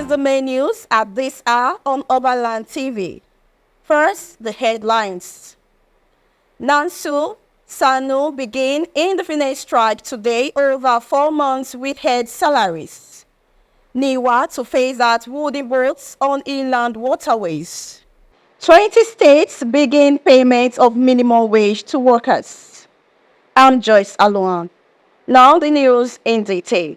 the main news at this hour on Obaland TV. First, the headlines. Nansu, Sanu begin indefinite strike today over 4 months withheld salaries. NIWA to phase out wooden boats on inland waterways. 20 states begin payment of minimum wage to workers. I'm Joyce Aluan. Now the news in detail.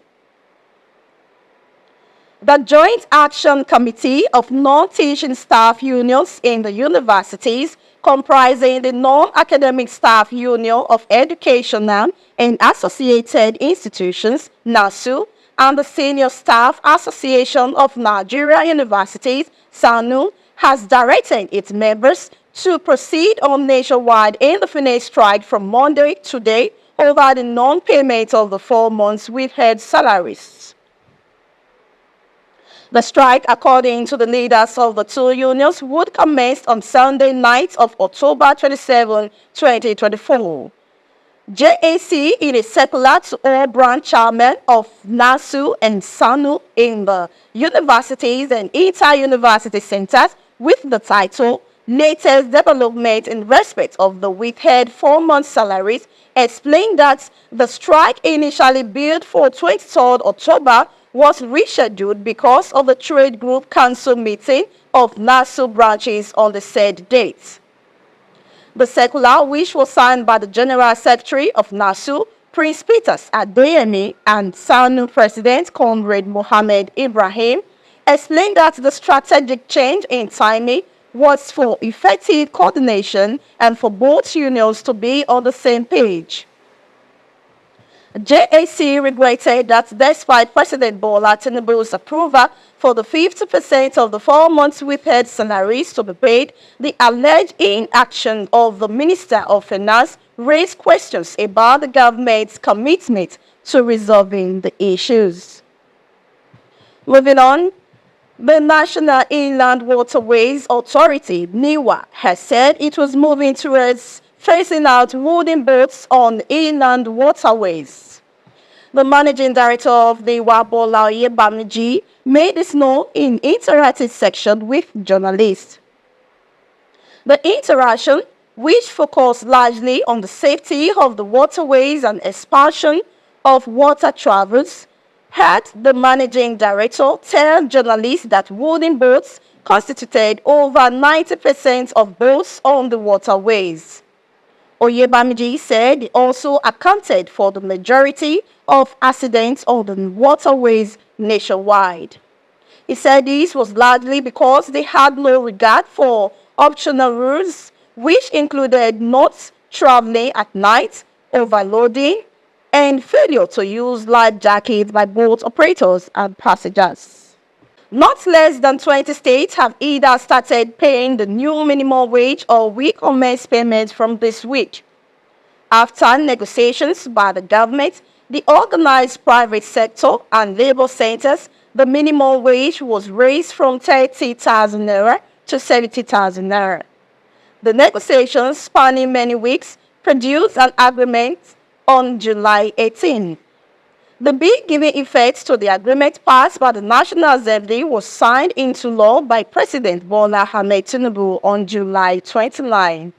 The Joint Action Committee of Non-Teaching Staff Unions in the universities, comprising the Non-Academic Staff Union of Educational and Associated Institutions, NASU, and the Senior Staff Association of Nigeria Universities, SANU, has directed its members to proceed on nationwide indefinite strike from Monday today over the non-payment of the 4 months withheld salaries. The strike, according to the leaders of the two unions, would commence on Sunday night of October 27, 2024. JAC, in a circular to all branch chairmen of NASU and SANU in the universities and inter-university centers with the title Latest Development in Respect of the Withheld 4-month Salaries, explained that the strike initially billed for 23rd October was rescheduled because of the trade group council meeting of NASU branches on the said date. The circular, which was signed by the General Secretary of NASU, Prince Peters Adeyemi, and SANU President Comrade Mohammed Ibrahim, explained that the strategic change in timing was for effective coordination and for both unions to be on the same page. JAC regretted that despite President Bola Tinubu's approval for the 50% of the 4 months withheld salaries to be paid, the alleged inaction of the Minister of Finance raised questions about the government's commitment to resolving the issues. Moving on, the National Inland Waterways Authority, NIWA, has said it was moving towards phasing out wooden boats on inland waterways. The managing director of the Obaland, Obaland, made this known in interactive section with journalists. The interaction, which focused largely on the safety of the waterways and expansion of water travels, had the managing director tell journalists that wooden boats constituted over 90% of boats on the waterways. Oyebamiji said it also accounted for the majority of accidents on the waterways nationwide. He said this was largely because they had no regard for optional rules, which included not traveling at night, overloading, and failure to use life jackets by boat operators and passengers. Not less than 20 states have either started paying the new minimum wage or will commence payments from this week. After negotiations by the government, the organized private sector and labor centers, the minimum wage was raised from 30,000 naira to 70,000 naira. The negotiations, spanning many weeks, produced an agreement on July 18. The bill giving effect to the agreement passed by the National Assembly was signed into law by President Bola Ahmed Tinubu on July 29.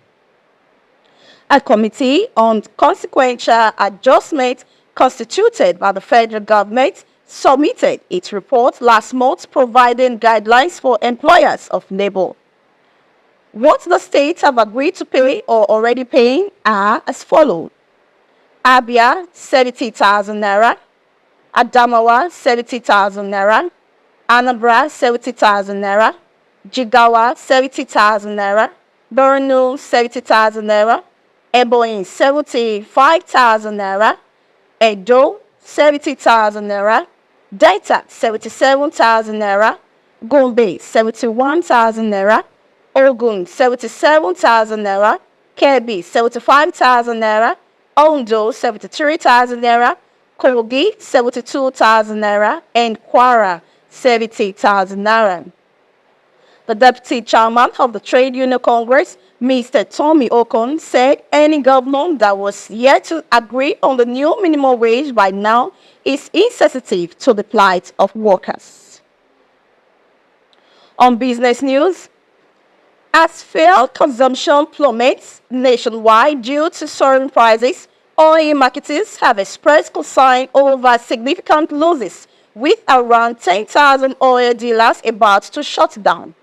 A committee on consequential adjustment constituted by the federal government submitted its report last month providing guidelines for employers of labor. What the states have agreed to pay or already paying are as follows. Abia, 70,000 naira. Adamawa, 70,000 naira. Anambra, 70,000 naira. Jigawa, 70,000 naira. Borno, 70,000 naira. Ebonyi, 75,000 naira. Edo, 70,000 naira. Delta, 77,000 naira. Gombe, 71,000 naira. Ogun, 77,000 naira. Kebbi, 75,000 naira. Ondo, 73,000 naira. Kogi, 72,000 naira. And Kwara, 70,000 naira. The deputy chairman of the Trade Union Congress, Mr. Tommy Okon, said any government that was yet to agree on the new minimum wage by now is insensitive to the plight of workers. On business news, as fuel consumption plummets nationwide due to soaring prices, oil marketers have expressed concern over significant losses, with around 10,000 oil dealers about to shut down.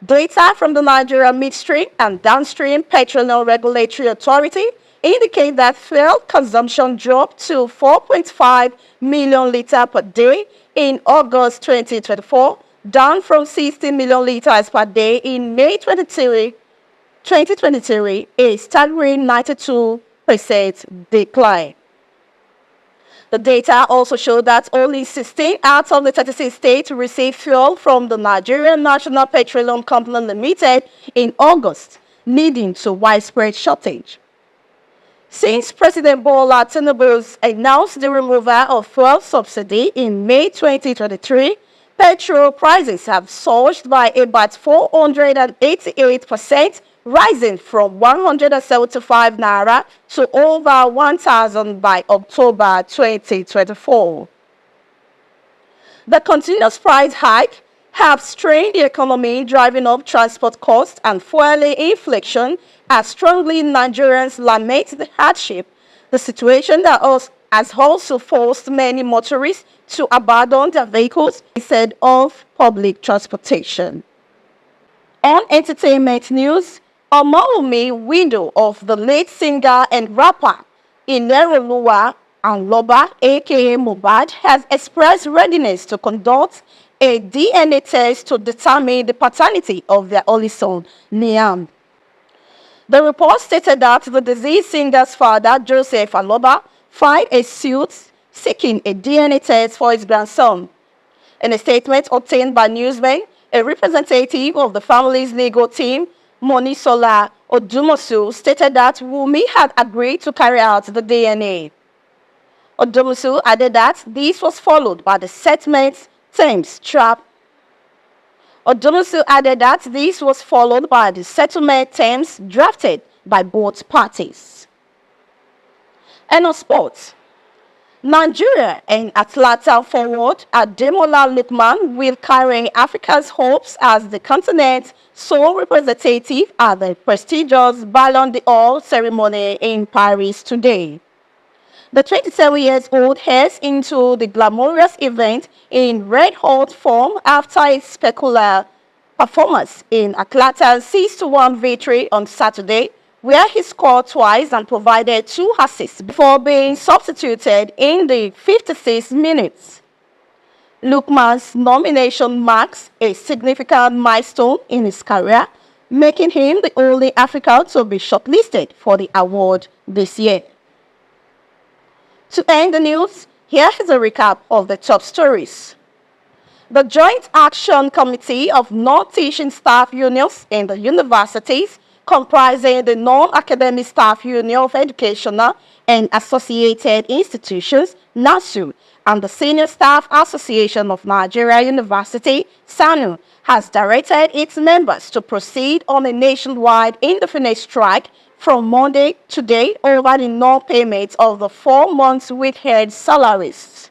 Data from the Nigeria Midstream and Downstream Petroleum Regulatory Authority indicate that fuel consumption dropped to 4.5 million liters per day in August 2024, down from 60 million liters per day in May 2023, a staggering 92% decline. The data also showed that only 16 out of the 36 states received fuel from the Nigerian National Petroleum Company Limited in August, leading to widespread shortage. Since President Bola Tinubu announced the removal of fuel subsidy in May 2023, petrol prices have surged by about 488%, rising from 175 naira to over 1,000 by October 2024. The continuous price hike have strained the economy, driving up transport costs and fueling inflation as strongly Nigerians lament the hardship. The situation that has also forced many motorists to abandon their vehicles instead of public transportation. On entertainment news, Omowumi, widow of the late singer and rapper Ileroluwa Anloba, aka Mohbad, has expressed readiness to conduct a DNA test to determine the paternity of their only son, Liam. The report stated that the deceased singer's father, Joseph Aloba, filed a suit seeking a DNA test for his grandson. In a statement obtained by Newsman, a representative of the family's legal team, Monisola Odumosu, stated that Wumi had agreed to carry out the DNA. Odumosu added that this was followed by the settlement terms drafted by both parties. And on sports, Nigeria and Atlanta forward Ademola Lookman will carry Africa's hopes as the continent's sole representative at the prestigious Ballon d'Or ceremony in Paris today. The 27-year-old heads into the glamorous event in red-hot form after a spectacular performance in Atlanta's 6-1 victory on Saturday, where he scored twice and provided 2 assists before being substituted in the 56 minutes. Lookman's nomination marks a significant milestone in his career, making him the only African to be shortlisted for the award this year. To end the news, here is a recap of the top stories. The Joint Action Committee of Non-Teaching Staff Unions in the universities, comprising the Non-Academic Staff Union of Educational and Associated Institutions, NASU, and the Senior Staff Association of Nigeria University, SANU, has directed its members to proceed on a nationwide indefinite strike from Monday today over the non-payment of the 4 months withheld salaries.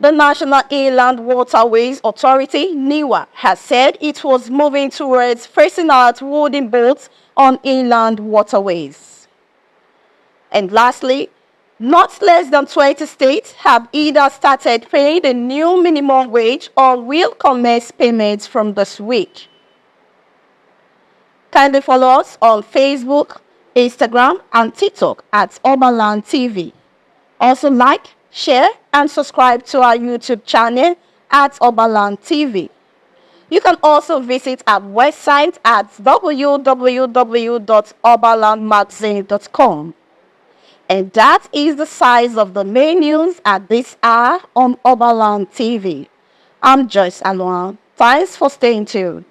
The National Inland Waterways Authority, NIWA, has said it was moving towards phasing out wooden boats on inland waterways. And lastly, not less than 20 states have either started paying the new minimum wage or will commence payments from this week. Kindly follow us on Facebook, Instagram, and TikTok at Obaland TV. Also like, share, and subscribe to our YouTube channel at Obaland TV. You can also visit our website at www.obalandmagazine.com. And that is the size of the main news at this hour on Obaland TV. I'm Joyce Alwan. Thanks for staying tuned.